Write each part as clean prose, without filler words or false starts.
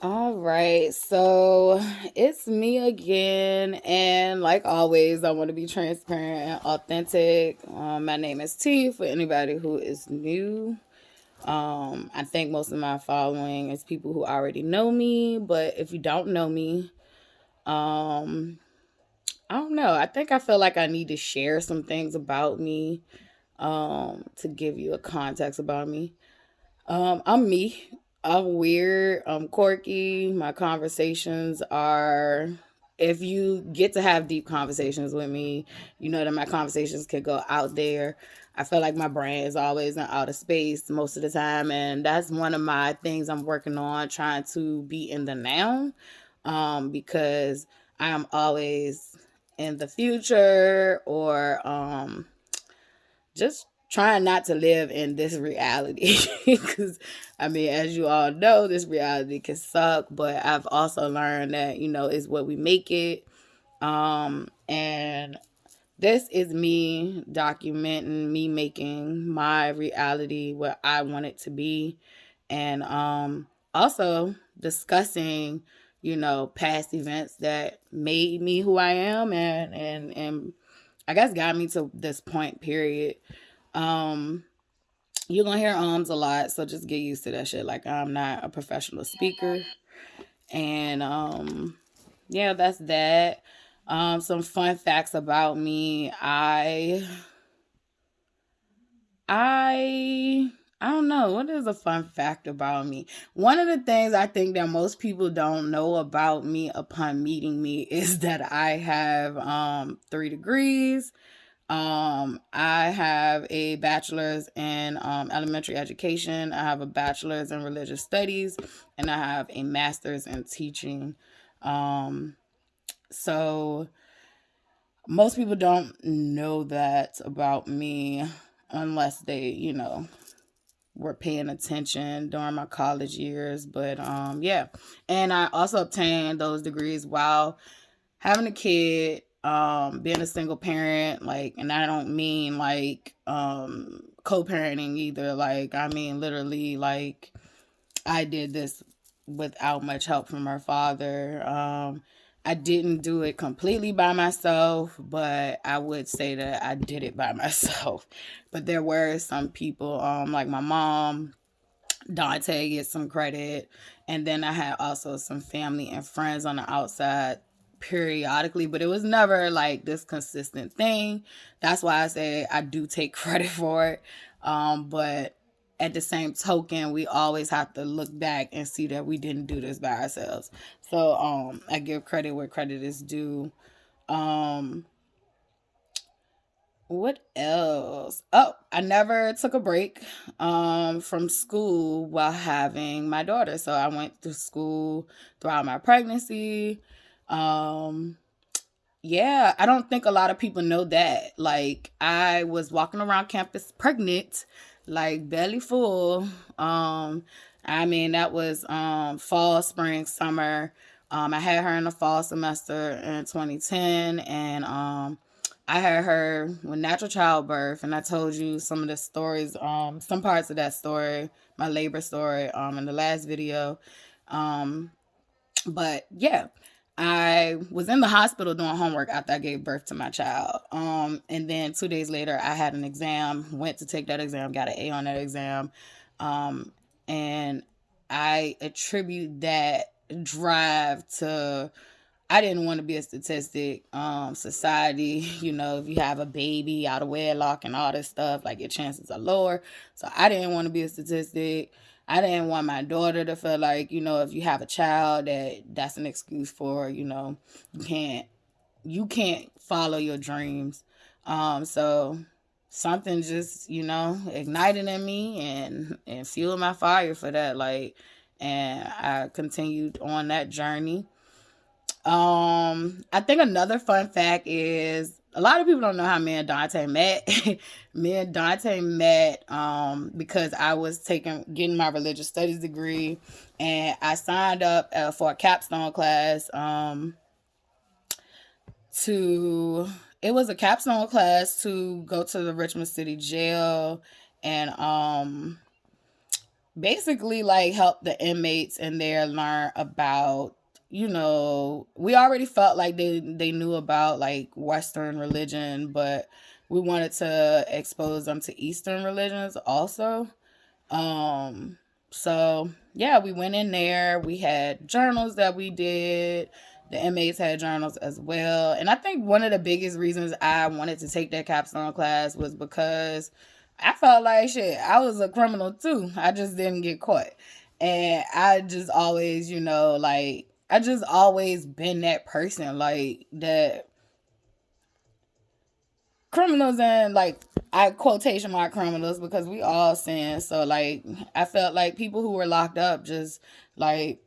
All right, so it's me again, and like always, I want to be transparent and authentic. My name is T. For anybody who is new, I think most of my following is people who already know me. But if you don't know me, um, I don't know. I think I feel like I need to share some things about me, to give you a context about me. I'm me. I'm weird. I'm quirky. My conversations are. If you get to have deep conversations with me, you know that my conversations can go out there. I feel like my brain is always in outer space most of the time, and that's one of my things I'm working on, trying to be in the now, because I am always in the future or just trying not to live in this reality because I mean, as you all know, this reality can suck, but I've also learned that it's what we make it. And this is me documenting me making my reality what I want it to be, and also discussing past events that made me who I am, and I guess got me to this point, period. um you're gonna hear a lot, so just get used to that shit. Like, I'm not a professional speaker. And yeah, that's that. Some fun facts about me. I I don't know. What is a fun fact about me? One of the things I think that most people don't know about me upon meeting me is that I have 3 degrees. I have a bachelor's in elementary education. I have a bachelor's in religious studies, and I have a master's in teaching. Um, so most people don't know that about me unless they, were paying attention during my college years. But yeah. And I also obtained those degrees while having a kid, being a single parent, like, and I don't mean like co-parenting either. Like, I mean literally, like, I did this without much help from her father. I didn't do it completely by myself, but I would say that I did it by myself. But there were some people, like my mom, Dante gets some credit. And then I had also some family and friends on the outside periodically, but it was never like this consistent thing. That's why I say I do take credit for it. But at the same token, we always have to look back and see that we didn't do this by ourselves. So I give credit where credit is due. Um, what else? Oh, I never took a break from school while having my daughter. So I went to school throughout my pregnancy. Um yeah, I don't think a lot of people know that. Like, I was walking around campus pregnant, like belly full. I mean, that was fall, spring, summer. I had her in the fall semester in 2010, and I had her with natural childbirth, and I told you some of the stories, some parts of that story, my labor story, in the last video. Um, but yeah, I was in the hospital doing homework after I gave birth to my child. And then 2 days later, I had an exam, went to take that exam, got an A on that exam. Um, and I attribute that drive to, I didn't want to be a statistic. Society, if you have a baby out of wedlock and all this stuff, like, your chances are lower. So I didn't want to be a statistic. I didn't want my daughter to feel like, if you have a child, that's an excuse for, you can't you can't follow your dreams. So something just, ignited in me and fueled my fire for that. Like, and I continued on that journey. I think another fun fact is a lot of people don't know how me and Dante met. Me and Dante met because I was getting my religious studies degree, and I signed up for a capstone class. To It was a capstone class to go to the Richmond City Jail and basically like help the inmates in there learn about, we already felt like they knew about like Western religion, but we wanted to expose them to Eastern religions also. um so yeah, we went in there. We had journals that we did. The inmates had journals as well. And I think one of the biggest reasons I wanted to take that capstone class was because I felt like shit, I was a criminal too. I just didn't get caught. And I just always, like I just always been that person, like that criminals, and like I quotation mark criminals because we all sin. So like I felt like people who were locked up just like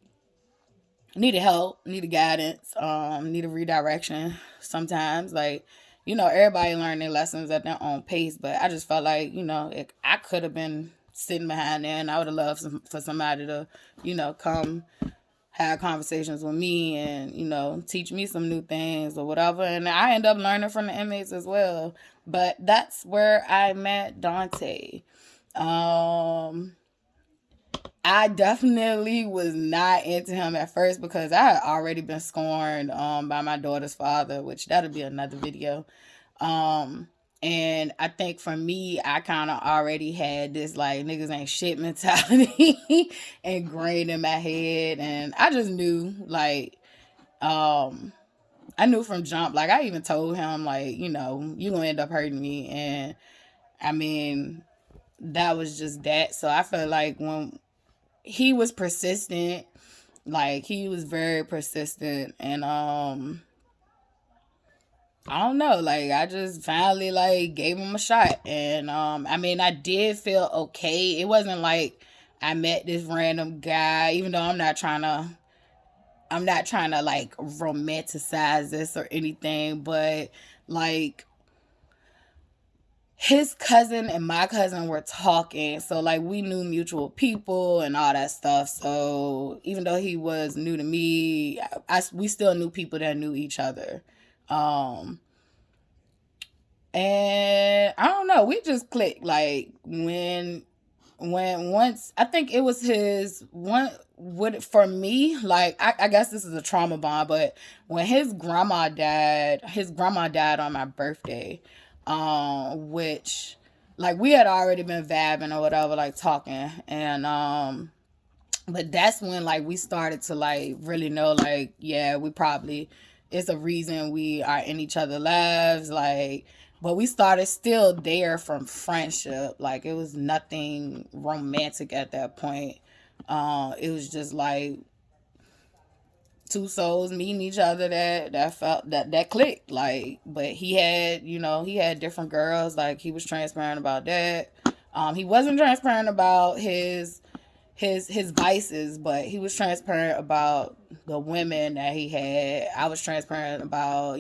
needed help, needed guidance, needed redirection sometimes. Like, everybody learned their lessons at their own pace, but I just felt like, I could have been sitting behind there, and I would have loved for somebody to, come have conversations with me and, teach me some new things or whatever. And I end up learning from the inmates as well. But that's where I met Dante. I definitely was not into him at first because I had already been scorned by my daughter's father, which that'll be another video. Um and I think for me, I kind of already had this like niggas ain't shit mentality ingrained in my head, and I just knew like I knew from jump. Like I even told him like, you gonna end up hurting me. And I mean, that was just that. So I felt like when he was persistent, like he was very persistent, and I don't know, like I just finally like gave him a shot. And I mean, I did feel okay. It wasn't like I met this random guy, even though I'm not trying to like romanticize this or anything, but like his cousin and my cousin were talking, so like we knew mutual people and all that stuff. So even though he was new to me, we still knew people that knew each other. um and I don't know, we just clicked. Like when once, I think it was his one, what for me, like I guess this is a trauma bond, but when his grandma died on my birthday, which like we had already been vibing or whatever, like talking. And but that's when like we started to like really know, like, yeah, we probably, it's a reason we are in each other's lives. Like, but we started still there from friendship. Like it was nothing romantic at that point. It was just like two souls meeting each other that felt that clicked. Like, but he had different girls. Like he was transparent about that. He wasn't transparent about his vices, but he was transparent about the women that he had. I was transparent about,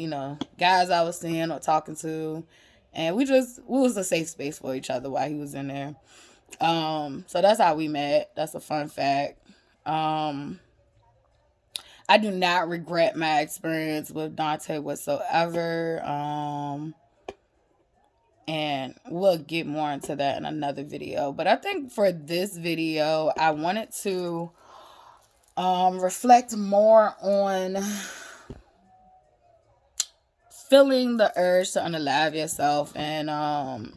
guys I was seeing or talking to. And we was a safe space for each other while he was in there. So that's how we met. That's a fun fact. I do not regret my experience with Dante whatsoever. And we'll get more into that in another video. But I think for this video, I wanted to reflect more on feeling the urge to unalive yourself, and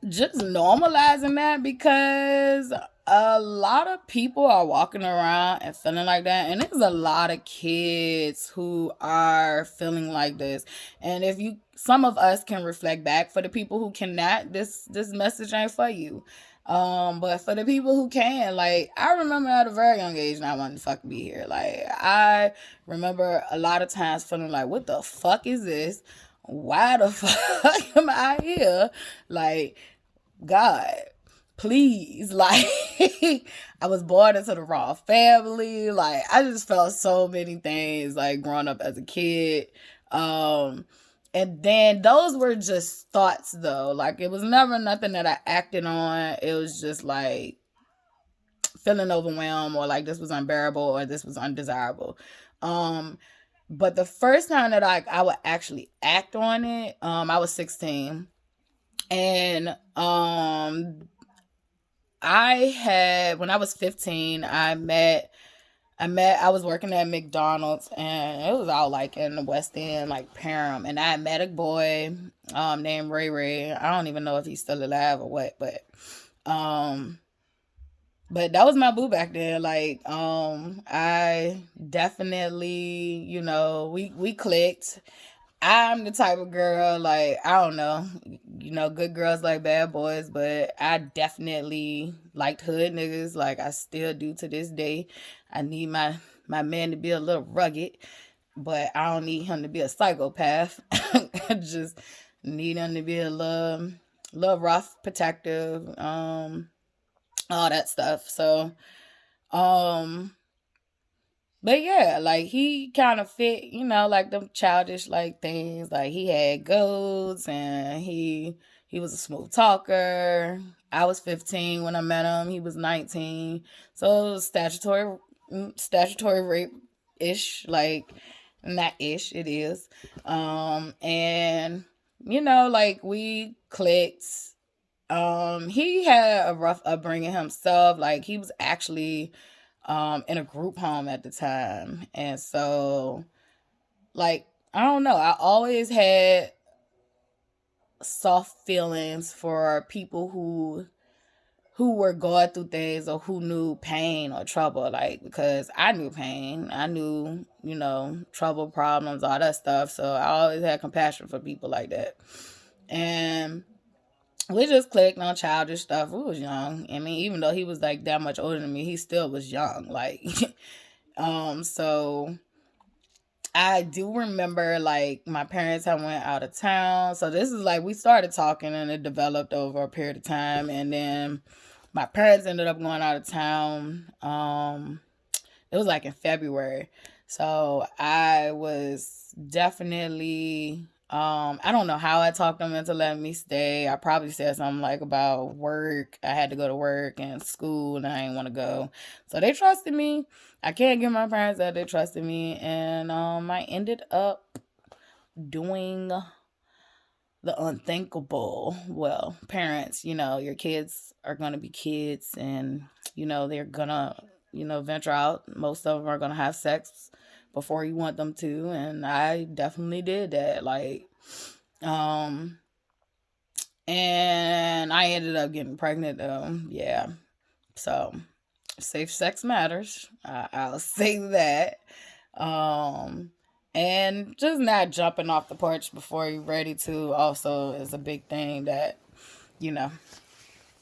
just normalizing that, because a lot of people are walking around and feeling like that, and there's a lot of kids who are feeling like this. And if some of us can reflect back. For the people who cannot, this message ain't for you. But for the people who can, like, I remember at a very young age not wanting to fucking be here. Like, I remember a lot of times feeling like, what the fuck is this? Why the fuck am I here? Like, God, please. Like, I was born into the wrong family. Like, I just felt so many things, like, growing up as a kid. And then those were just thoughts, though. Like, it was never nothing that I acted on. It was just like feeling overwhelmed, or like this was unbearable, or this was undesirable. But the first time that I would actually act on it, I was 16. And when I was 15, I was working at McDonald's, and it was out like in the West End, like Parham, and I met a boy named Ray Ray. I don't even know if he's still alive or what, um but that was my boo back then. Like, I definitely, we clicked. I'm the type of girl, like, I don't know, good girls like bad boys, but I definitely liked hood niggas. Like, I still do to this day. I need my man to be a little rugged, but I don't need him to be a psychopath. I just need him to be a little rough, protective, all that stuff. So, um, but yeah, like he kind of fit, like them childish like things. Like he had goals, and he was a smooth talker. I was 15 when I met him. He was 19. So it was statutory rape ish, like not ish, it is. And like we clicked. He had a rough upbringing himself. Like he was actually in a group home at the time. And so, like, I don't know, I always had soft feelings for people who were going through things or who knew pain or trouble, like, because I knew pain, I knew, trouble, problems, all that stuff. So I always had compassion for people like that. And we just clicked on childish stuff. We was young. I mean, even though he was like that much older than me, he still was young. Like, so I do remember like my parents had went out of town. So this is like we started talking and it developed over a period of time, and then my parents ended up going out of town. It was like in February. So I was definitely I don't know how I talked them into letting me stay. I probably said something like about work. I had to go to work and school and I didn't want to go. So they trusted me. I can't give my parents that they trusted me, and I ended up doing the unthinkable. Well, parents, your kids are going to be kids, and they're going to venture out. Most of them are going to have sex before you want them to, and I definitely did that. Like, and I ended up getting pregnant though. Yeah. So safe sex matters. I'll say that. Um, and just not jumping off the porch before you're ready to also is a big thing that, you know,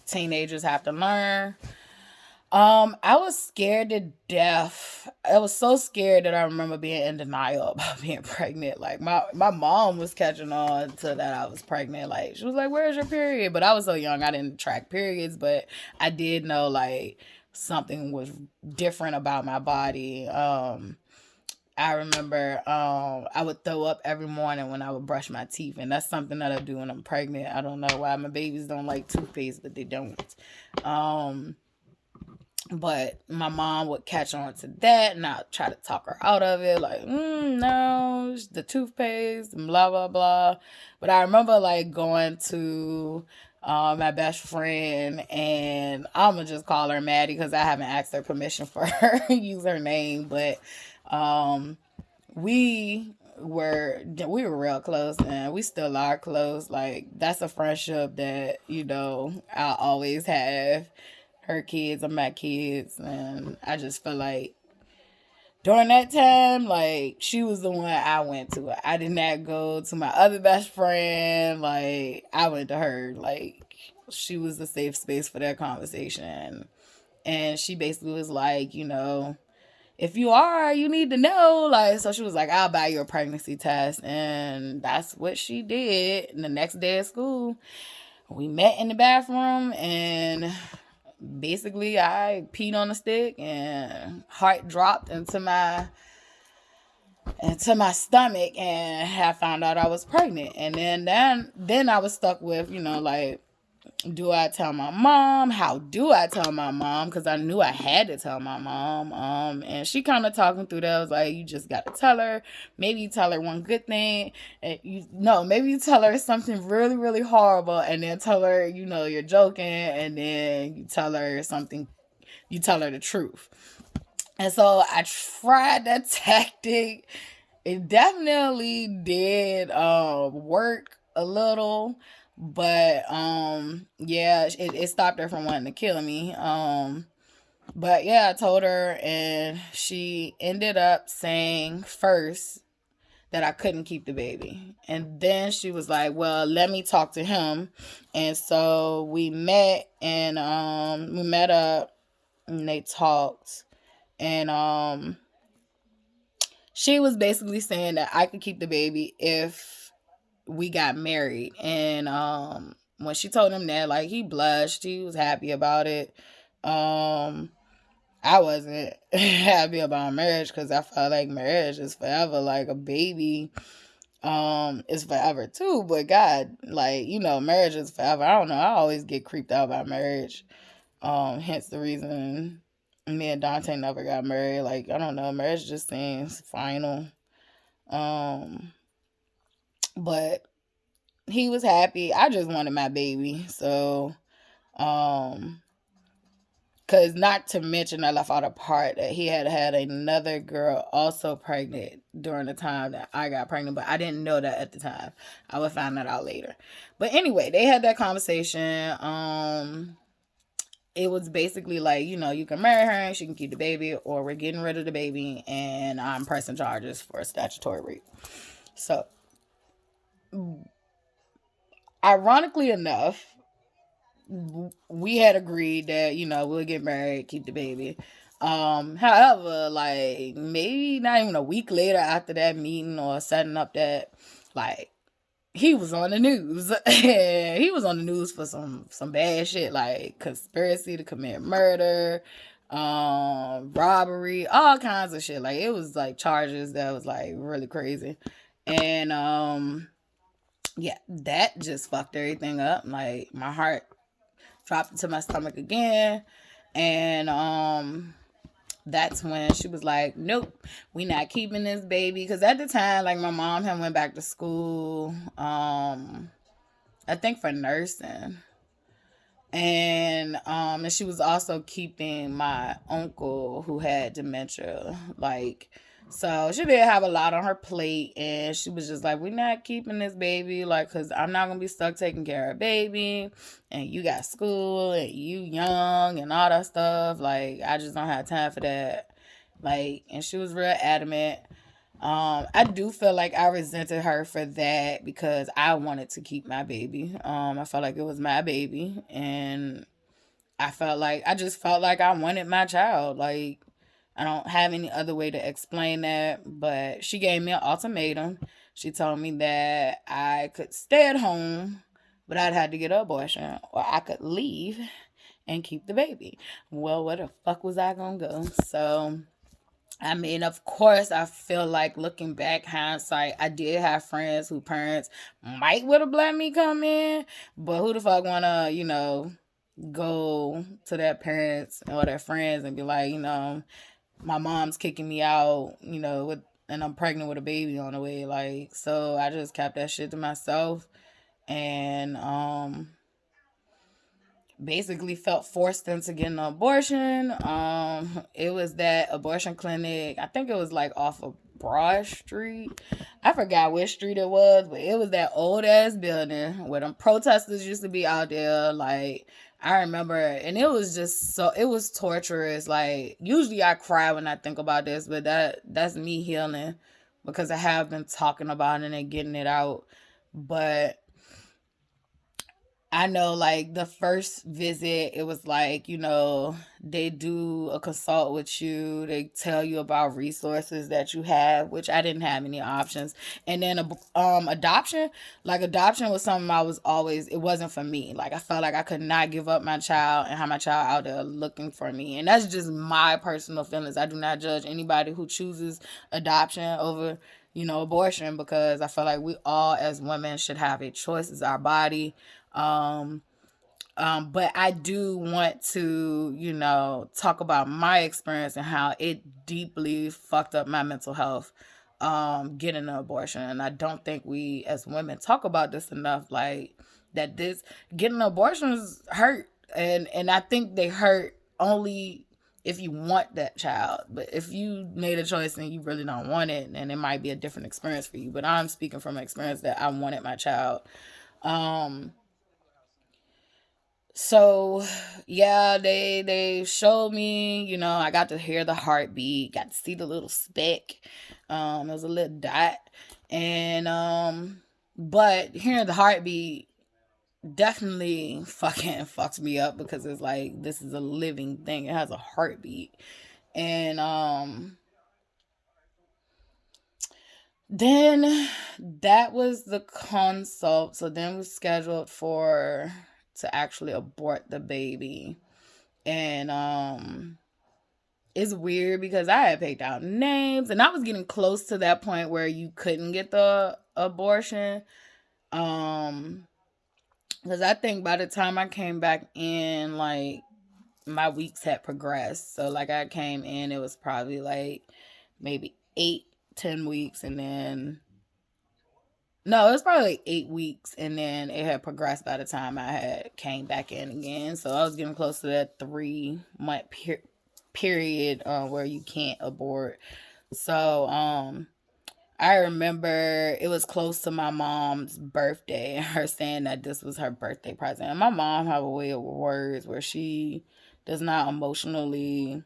teenagers have to learn. I was scared to death. I was so scared that I remember being in denial about being pregnant. Like my mom was catching on to that I was pregnant. Like she was like, "Where's your period?" But I was so young, I didn't track periods, but I did know like something was different about my body. I remember I would throw up every morning when I would brush my teeth, and that's something that I do when I'm pregnant. I don't know why my babies don't like toothpaste, but they don't. But my mom would catch on to that, and I'd try to talk her out of it, like, no, it's the toothpaste, and blah, blah, blah. But I remember, like, going to my best friend, and I'm going to just call her Maddie because I haven't asked her permission for her to use her name. But we were real close, and we still are close. Like, that's a friendship that, I'll always have. Her kids are my kids, and I just feel like during that time, like, she was the one I went to. I did not go to my other best friend. Like, I went to her. Like, she was the safe space for that conversation. And she basically was like, if you are, you need to know. Like, so she was like, I'll buy you a pregnancy test. And that's what she did. And the next day at school, we met in the bathroom, and basically I peed on a stick and heart dropped into my stomach, and I found out I was pregnant. And then I was stuck with, like, Do I tell my mom? How do I tell my mom? Because I knew I had to tell my mom. And she kind of talking through that. I was like, you just got to tell her. Maybe you tell her one good thing. And maybe you tell her something really, really horrible. And then tell her, you're joking. And then you tell her something. You tell her the truth. And so I tried that tactic. It definitely did work a little, but yeah, it stopped her from wanting to kill me. But yeah, I told her, and she ended up saying first that I couldn't keep the baby, and then she was like, well, let me talk to him. And so we met, and we met up, and they talked, and she was basically saying that I could keep the baby if we got married. And when she told him that, like, he blushed. He was happy about it. I wasn't happy about marriage because I felt like marriage is forever. Like, a baby is forever too. But God, like, marriage is forever. I don't know. I always get creeped out by marriage. Hence the reason me and Dante never got married. Like, I don't know, marriage just seems final. But he was happy. I just wanted my baby. So, cause not to mention, I left out a part that he had another girl also pregnant during the time that I got pregnant, but I didn't know that at the time. I would find that out later. But anyway, they had that conversation. It was basically like, you can marry her and she can keep the baby, or we're getting rid of the baby and I'm pressing charges for statutory rape. So, ironically enough, we had agreed that, we'll get married, keep the baby. However, like, maybe not even a week later after that meeting or setting up that, like, he was on the news. He was on the news for some bad shit, like conspiracy to commit murder, robbery, all kinds of shit. Like, it was like charges that was like really crazy. And yeah, that just fucked everything up. Like, my heart dropped into my stomach again. And that's when she was like, nope, we not keeping this baby. Because at the time, like, my mom had went back to school, I think for nursing. And she was also keeping my uncle who had dementia. Like, so she did have a lot on her plate, and she was just like, we're not keeping this baby, like, because I'm not going to be stuck taking care of a baby, and you got school, and you young, and all that stuff. Like, I just don't have time for that. Like, and she was real adamant. I do feel like I resented her for that because I wanted to keep my baby. I felt like it was my baby, and I just felt like I wanted my child. Like, I don't have any other way to explain that, but she gave me an ultimatum. She told me that I could stay at home, but I'd have to get an abortion, or I could leave and keep the baby. Well, where the fuck was I gonna go? So, I mean, of course, I feel like, looking back, hindsight, I did have friends who parents might would have let me come in, but who the fuck wanna, go to their parents or their friends and be like, my mom's kicking me out, and I'm pregnant with a baby on the way. Like, so I just kept that shit to myself, and basically felt forced into getting an abortion. It was that abortion clinic, I think it was like off of Broad Street. I forgot which street it was, but it was that old ass building where them protesters used to be out there. Like, I remember, and it was just it was torturous. Like, usually I cry when I think about this, but that's me healing because I have been talking about it and getting it out. But I know, like, the first visit, it was like, they do a consult with you. They tell you about resources that you have, which I didn't have any options. And then adoption was something it wasn't for me. Like, I felt like I could not give up my child and have my child out there looking for me. And that's just my personal feelings. I do not judge anybody who chooses adoption over, abortion, because I feel like we all as women should have a choice. It's our body. But I do want to, talk about my experience and how it deeply fucked up my mental health, getting an abortion. And I don't think we as women talk about this enough, like that this getting abortions hurt. And I think they hurt only if you want that child. But if you made a choice and you really don't want it, then it might be a different experience for you. But I'm speaking from experience that I wanted my child. Um, so yeah, they showed me, I got to hear the heartbeat, got to see the little speck. It was a little dot. And but hearing the heartbeat definitely fucking fucks me up because it's like this is a living thing. It has a heartbeat. And then that was the consult. So then we scheduled for to actually abort the baby. And it's weird because I had picked out names and I was getting close to that point where you couldn't get the abortion. Because I think by the time I came back in, like my weeks had progressed. So like I came in, it was probably like maybe 8-10 weeks, and then no, it was probably like 8 weeks, and then it had progressed by the time I had came back in again. So I was getting close to that 3 month period where you can't abort. So I remember it was close to my mom's birthday and her saying that this was her birthday present. And my mom have a way of words where she does not emotionally.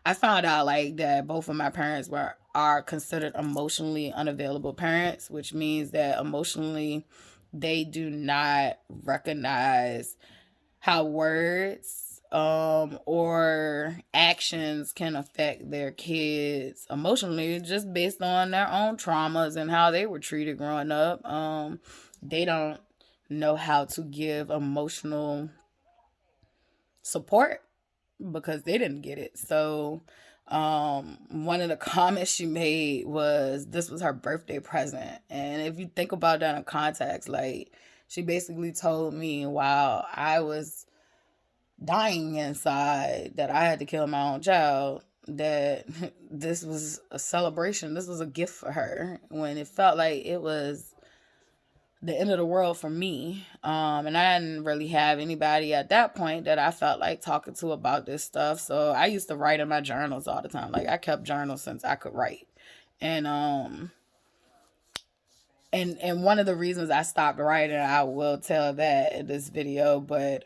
I found out like that both of my parents are considered emotionally unavailable parents, which means that emotionally they do not recognize how words or actions can affect their kids emotionally just based on their own traumas and how they were treated growing up. They don't know how to give emotional support because they didn't get it. So one of the comments she made was this was her birthday present. And if you think about that in context, like she basically told me while I was dying inside that I had to kill my own child, that this was a celebration. This was a gift for her when it felt like it was the end of the world for me. And I didn't really have anybody at that point that I felt like talking to about this stuff. So I used to write in my journals all the time. Like I kept journals since I could write. And and one of the reasons I stopped writing, I will tell that in this video, but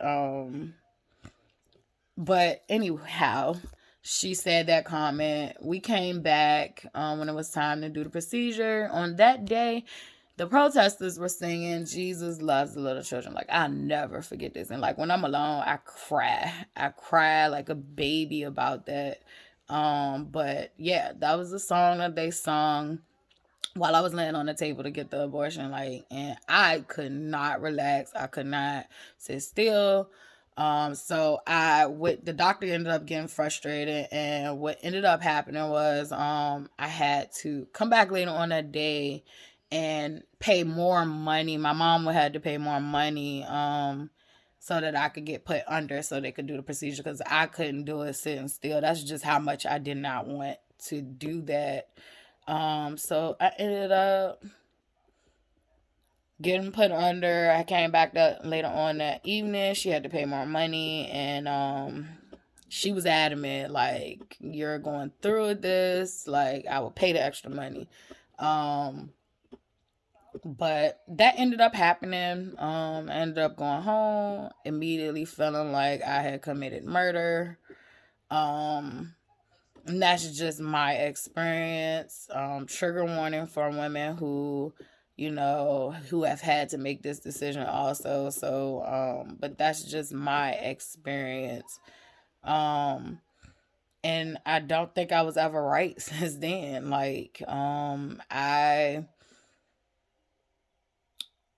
anyhow, she said that comment. We came back when it was time to do the procedure. On that day, the protesters were singing Jesus loves the little children. Like, I'll never forget this. And like when I'm alone, I cry. I cry like a baby about that. But yeah, that was the song that they sung while I was laying on the table to get the abortion. Like, and I could not relax. I could not sit still. So the doctor ended up getting frustrated, and what ended up happening was, I had to come back later on that day and pay more money. My mom had to pay more money, so that I could get put under so they could do the procedure because I couldn't do it sitting still. That's just how much I did not want to do that. So I ended up getting put under. I came back later on that evening. She had to pay more money, and she was adamant, like, you're going through this, like I will pay the extra money. But that ended up happening. I ended up going home, immediately feeling like I had committed murder. And that's just my experience. Trigger warning for women who who have had to make this decision also. So, but that's just my experience. And I don't think I was ever right since then. Like,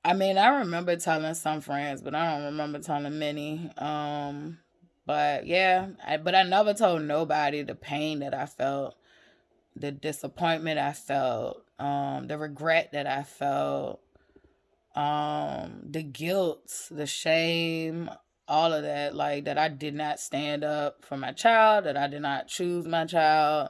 I mean, I remember telling some friends, but I don't remember telling many. But yeah, but I never told nobody the pain that I felt, the disappointment I felt, the regret that I felt, the guilt, the shame, all of that, like that I did not stand up for my child, that I did not choose my child.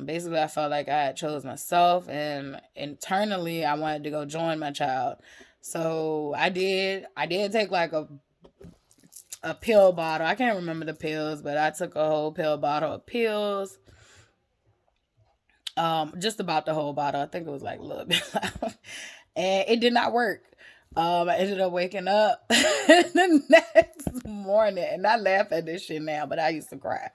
Basically I felt like I had chose myself, and internally I wanted to go join my child. So I did take like a pill bottle. I can't remember the pills, but I took a whole pill bottle of pills. Just about the whole bottle. I think it was like a little bit loud. And it did not work. I ended up waking up the next morning, and I laugh at this shit now, but I used to cry.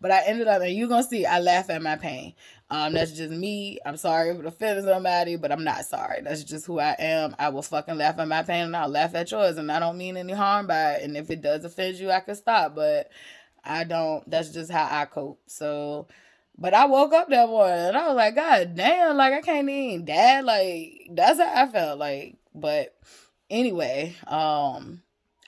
But I ended up, and you're gonna see, I laugh at my pain. That's just me. I'm sorry for offending somebody, but I'm not sorry. That's just who I am. I will fucking laugh at my pain, and I'll laugh at yours, and I don't mean any harm by it. And if it does offend you, I can stop, but I don't. That's just how I cope. So, but I woke up that morning and I was like, God damn, like I can't even dad. Like that's how I felt. Like, but anyway, I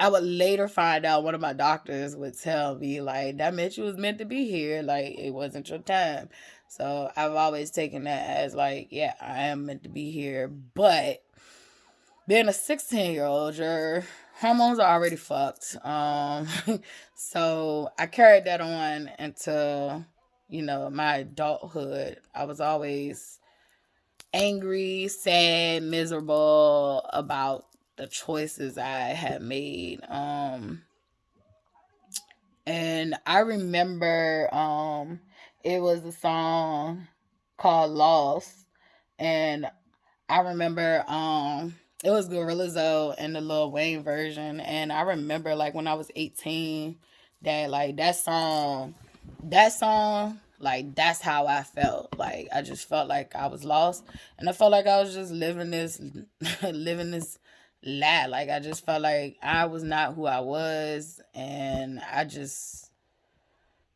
would later find out, one of my doctors would tell me like, that meant you was meant to be here. Like it wasn't your time. So I've always taken that as like, yeah, I am meant to be here. But being a 16-year-old, your hormones are already fucked. So I carried that on into, my adulthood. I was always angry, sad, miserable about the choices I had made. And I remember it was a song called Lost, and I remember it was Gorilla and the Lil Wayne version, and I remember like when I was 18 that like that song like that's how I felt. Like I just felt like I was lost, and I felt like I was just living this living this lie. Like I just felt like I was not who I was, and I just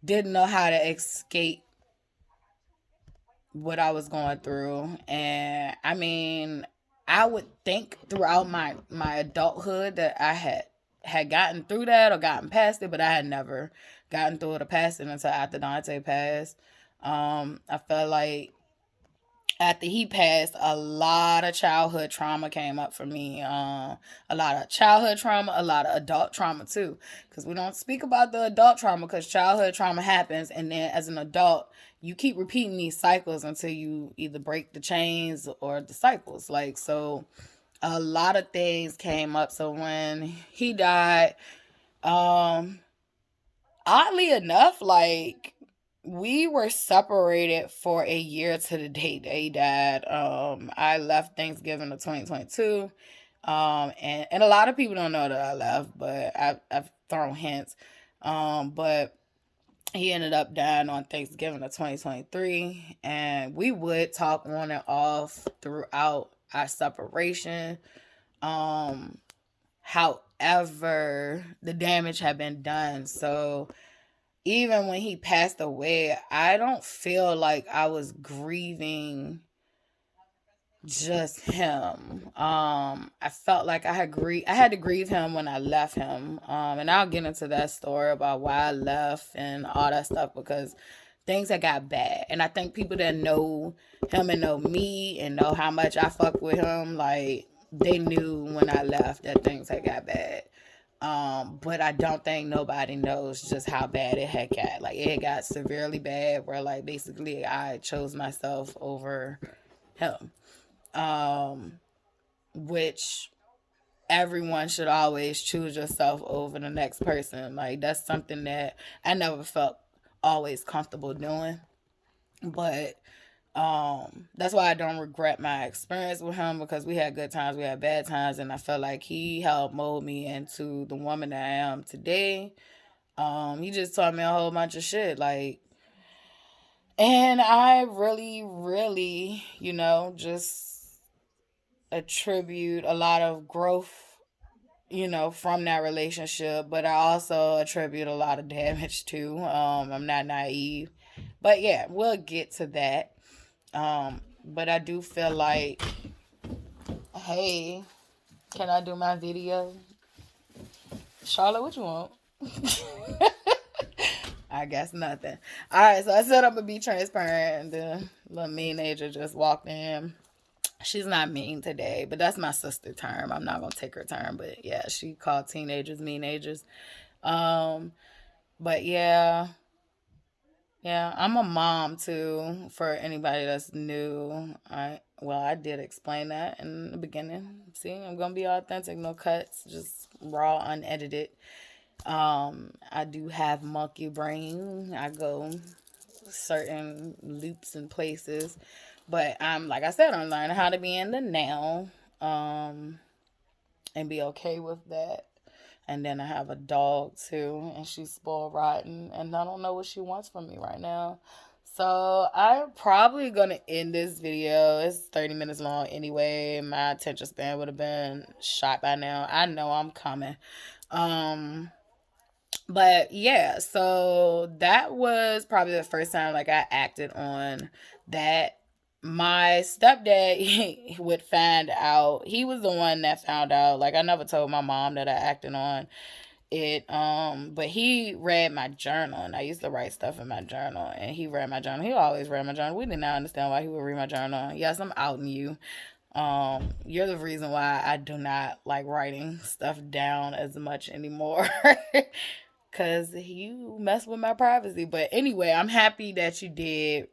didn't know how to escape what I was going through. And I mean, I would think throughout my adulthood that I had gotten through that or gotten past it, but I had never gotten through it or past it until after Dante passed. I felt like after he passed, a lot of childhood trauma came up for me. A lot of childhood trauma, a lot of adult trauma too. Because we don't speak about the adult trauma, because childhood trauma happens, and then as an adult, you keep repeating these cycles until you either break the chains or the cycles. Like, so a lot of things came up. So when he died, oddly enough, like, we were separated for a year to the date that he died. I left Thanksgiving of 2022. And a lot of people don't know that I left, but I've thrown hints. But he ended up dying on Thanksgiving of 2023, and we would talk on and off throughout our separation. However, the damage had been done. So even when he passed away, I don't feel like I was grieving just him. I felt like I had to grieve him when I left him. And I'll get into that story about why I left and all that stuff, because things had got bad. And I think people that know him and know me and know how much I fuck with him, like, they knew when I left that things had got bad. But I don't think nobody knows just how bad it had got. Like, it got severely bad where, like, basically I chose myself over him. Which everyone should always choose yourself over the next person. Like, that's something that I never felt always comfortable doing. But that's why I don't regret my experience with him, because we had good times, we had bad times, and I felt like he helped mold me into the woman that I am today. He just taught me a whole bunch of shit, like, and I really, really, just attribute a lot of growth, from that relationship, but I also attribute a lot of damage too. I'm not naive, but yeah, we'll get to that. But I do feel like, hey, can I do my video? Charlotte, what you want? I guess nothing. All right, so I said I'm gonna be transparent, and the little teenager just walked in. She's not mean today, but that's my sister term. I'm not gonna take her term, but yeah, she called teenagers meanagers. Um, but yeah, yeah, I'm a mom too. For anybody that's new, I did explain that in the beginning. See, I'm gonna be authentic, no cuts, just raw, unedited. I do have monkey brain. I go certain loops and places, but I'm like I said, I'm learning how to be in the now, um, and be okay with that. And then I have a dog too, and she's spoiled rotten, and I don't know what she wants from me right now. So I'm probably gonna end this video. It's 30 minutes long anyway. My attention span would have been shot by now. I know I'm coming. Um, but yeah, so that was probably the first time like I acted on that. My stepdad would find out. He was the one that found out. Like I never told my mom that I acted on it. But he read my journal, and I used to write stuff in my journal, and he read my journal. He always read my journal. We did not understand why he would read my journal. Yes, I'm outing you. You're the reason why I do not like writing stuff down as much anymore. Cause you mess with my privacy. But anyway, I'm happy that you did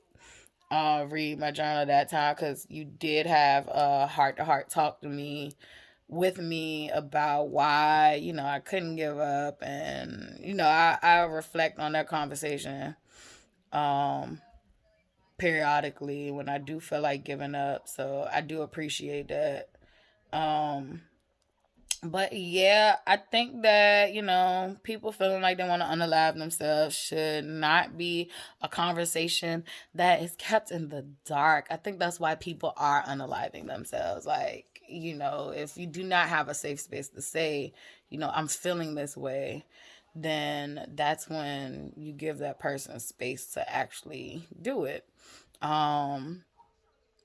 read my journal that time, because you did have a heart to heart talk to me with me about why I couldn't give up, and I reflect on that conversation um periodically when I do feel like giving up, so I do appreciate that. um but yeah, I think that, people feeling like they want to unalive themselves should not be a conversation that is kept in the dark. I think that's why people are unaliving themselves. Like, if you do not have a safe space to say, I'm feeling this way, then that's when you give that person space to actually do it. Um,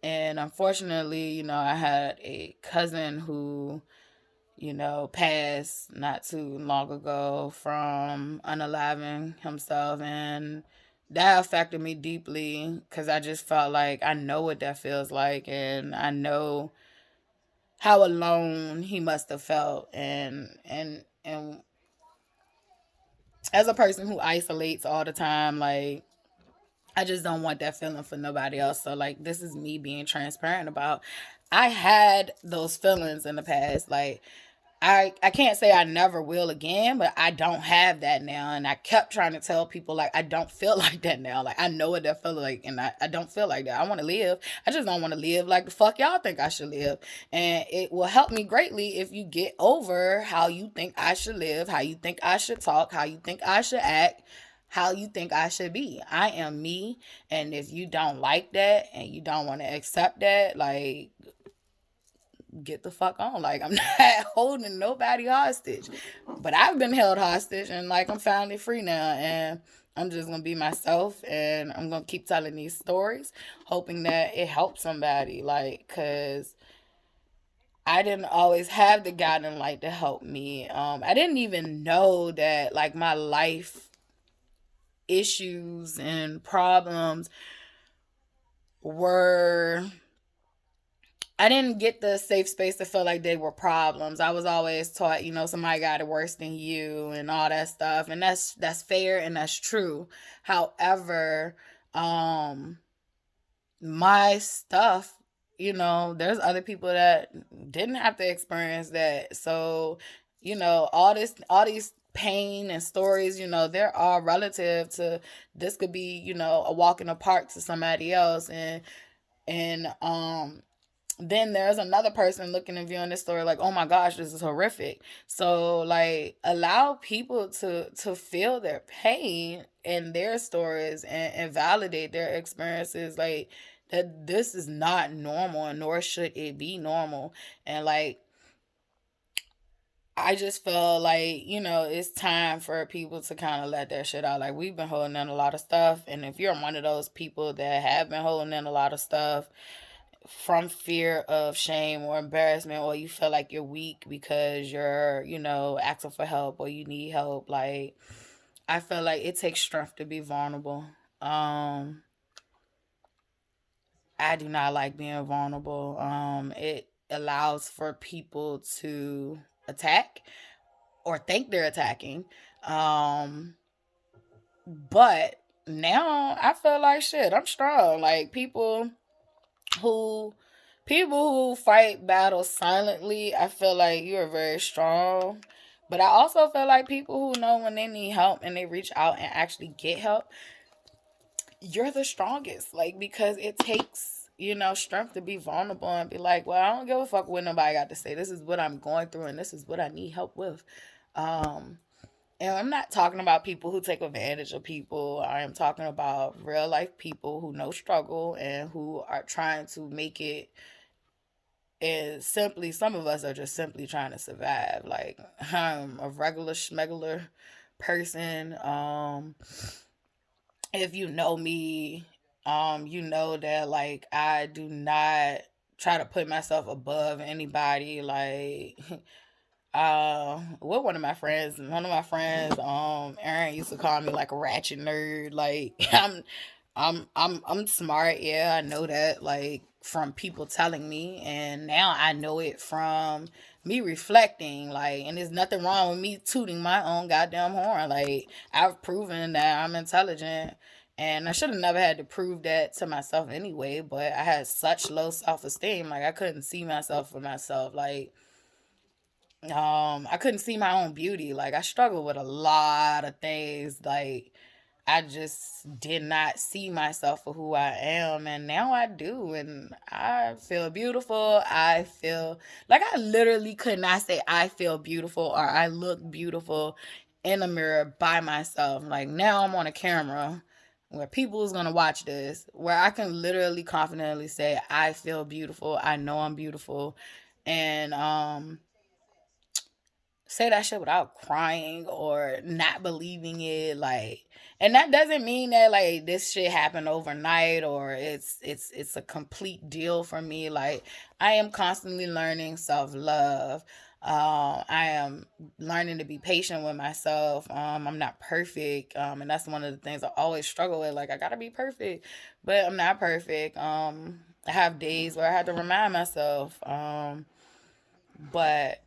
and unfortunately, I had a cousin who passed not too long ago from unaliving himself. And that affected me deeply because I just felt like I know what that feels like, and I know how alone he must have felt. And as a person who isolates all the time, like, I just don't want that feeling for nobody else. So, like, this is me being transparent about I had those feelings in the past. Like, I can't say I never will again, but I don't have that now. And I kept trying to tell people, like, I don't feel like that now. Like, I know what that feel like, and I don't feel like that. I want to live. I just don't want to live like the fuck y'all think I should live. And it will help me greatly if you get over how you think I should live, how you think I should talk, how you think I should act, how you think I should be. I am me. And if you don't like that and you don't want to accept that, like, get the fuck on. Like, I'm not holding nobody hostage. But I've been held hostage, and like, I'm finally free now, and I'm just gonna be myself, and I'm gonna keep telling these stories, hoping that it helps somebody. Like, cause I didn't always have the guiding light to help me. I didn't even know that like my life issues and problems were I didn't get the safe space to feel like they were problems. I was always taught, somebody got it worse than you and all that stuff. And that's fair and that's true. However, um my stuff, there's other people that didn't have to experience that. So, all these pain and stories, they're all relative to this could be, a walk in the park to somebody else. And then there's another person looking and viewing this story like, oh my gosh, this is horrific. So like, allow people to feel their pain and their stories, and validate their experiences, like, that this is not normal, and nor should it be normal. And like, I just feel like, it's time for people to kind of let their shit out. Like, we've been holding in a lot of stuff, and if you're one of those people that have been holding in a lot of stuff from fear of shame or embarrassment, or you feel like you're weak because you're, asking for help or you need help, like, I feel like it takes strength to be vulnerable. Um I do not like being vulnerable. It allows for people to attack or think they're attacking. Um, but now I feel like shit. I'm strong. Like who people who fight battles silently, I feel like you're very strong. But I also feel like people who know when they need help and they reach out and actually get help, you're the strongest. Like, because it takes, strength to be vulnerable and be like, well, I don't give a fuck what nobody got to say. This is what I'm going through and this is what I need help with. Um, and I'm not talking about people who take advantage of people. I am talking about real life people who know struggle and who are trying to make it. And simply, some of us are just simply trying to survive. Like, I'm a regular schmegular person. If you know me, you know that like I do not try to put myself above anybody. Like, with one of my friends, Aaron used to call me like a ratchet nerd. Like, I'm smart. Yeah, I know that. Like, from people telling me, and now I know it from me reflecting. Like, and there's nothing wrong with me tooting my own goddamn horn. Like, I've proven that I'm intelligent. And I should have never had to prove that to myself anyway, but I had such low self esteem. Like, I couldn't see myself for myself. Like, I couldn't see my own beauty. Like, I struggled with a lot of things. Like, I just did not see myself for who I am, and now I do, and I feel beautiful. I feel like I literally could not say I feel beautiful or I look beautiful in a mirror by myself. Like, now I'm on a camera where people is gonna watch this, where I can literally confidently say I feel beautiful. I know I'm beautiful, and say that shit without crying or not believing it. Like, and that doesn't mean that like this shit happened overnight or it's a complete deal for me. Like, I am constantly learning self-love. I am learning to be patient with myself. I'm not perfect, and that's one of the things I always struggle with. Like, I gotta be perfect, but I'm not perfect. I have days where I have to remind myself. But,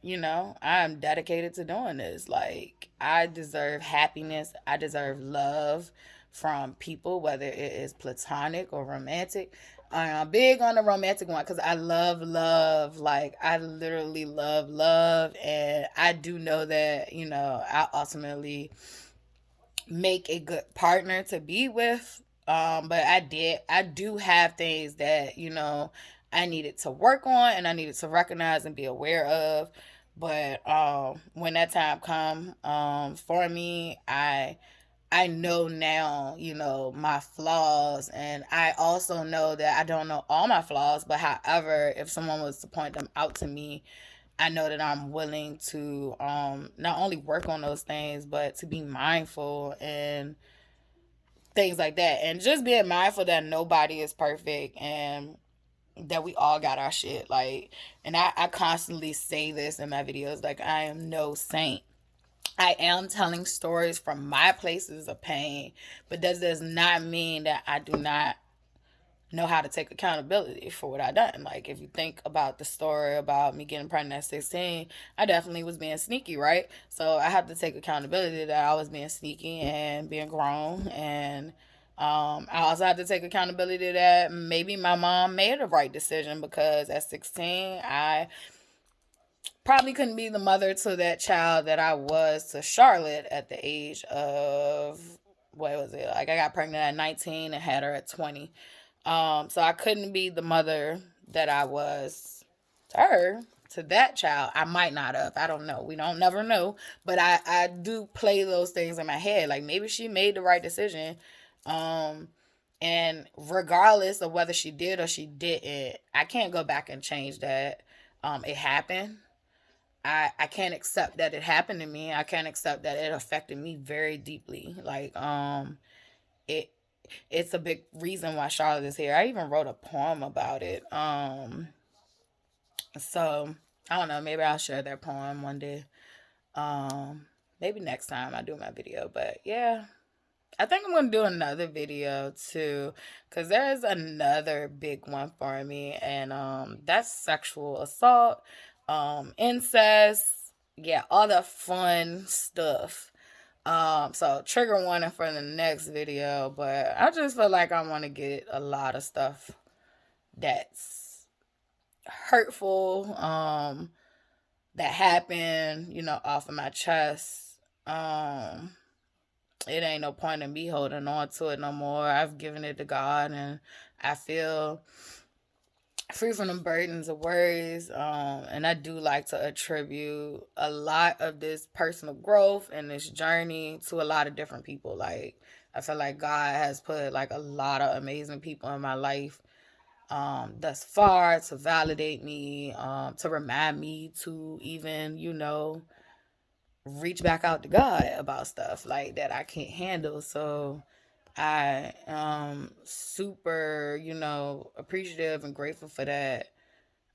I'm dedicated to doing this. Like, I deserve happiness. I deserve love from people, whether it is platonic or romantic. I'm big on the romantic one because I love love. Like, I literally love love. And I do know that, I ultimately make a good partner to be with. But I do have things that, I needed to work on and I needed to recognize and be aware of. But when that time come, for me, I know now, my flaws, and I also know that I don't know all my flaws. But however, if someone was to point them out to me, I know that I'm willing to not only work on those things, but to be mindful and things like that. And just being mindful that nobody is perfect and that we all got our shit. Like, and I constantly say this in my videos, like, I am no saint. I am telling stories from my places of pain, but that does not mean that I do not know how to take accountability for what I done. Like, if you think about the story about me getting pregnant at 16, I definitely was being sneaky, right? So I have to take accountability that I was being sneaky and being grown. And I also have to take accountability that maybe my mom made the right decision, because at 16, I probably couldn't be the mother to that child that I was to Charlotte at the age of, what was it? Like, I got pregnant at 19 and had her at 20. So I couldn't be the mother that I was to her, to that child. I might not have. I don't know. We don't never know. But I do play those things in my head. Like, maybe she made the right decision. Um, and regardless of whether she did or she didn't, I can't go back and change that. It happened. I can't accept that it happened to me. I can't accept that it affected me very deeply. Like, it it's a big reason why Charlotte is here. I even wrote a poem about it. So I don't know, maybe I'll share that poem one day. Maybe next time I do my video. But yeah, I think I'm gonna do another video too, cause there is another big one for me, and that's sexual assault, incest, yeah, all the fun stuff. So trigger warning for the next video, but I just feel like I want to get a lot of stuff that's hurtful, that happened, off of my chest. It ain't no point in me holding on to it no more. I've given it to God, and I feel free from the burdens of worries. And I do like to attribute a lot of this personal growth and this journey to a lot of different people. Like, I feel like God has put like a lot of amazing people in my life thus far to validate me, to remind me to even, reach back out to God about stuff like that I can't handle. So I am super, appreciative and grateful for that.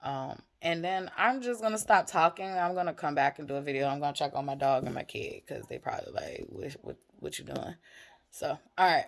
And then I'm just gonna stop talking. I'm gonna come back and do a video. I'm gonna check on my dog and my kid because they probably like, what you doing? So, all right.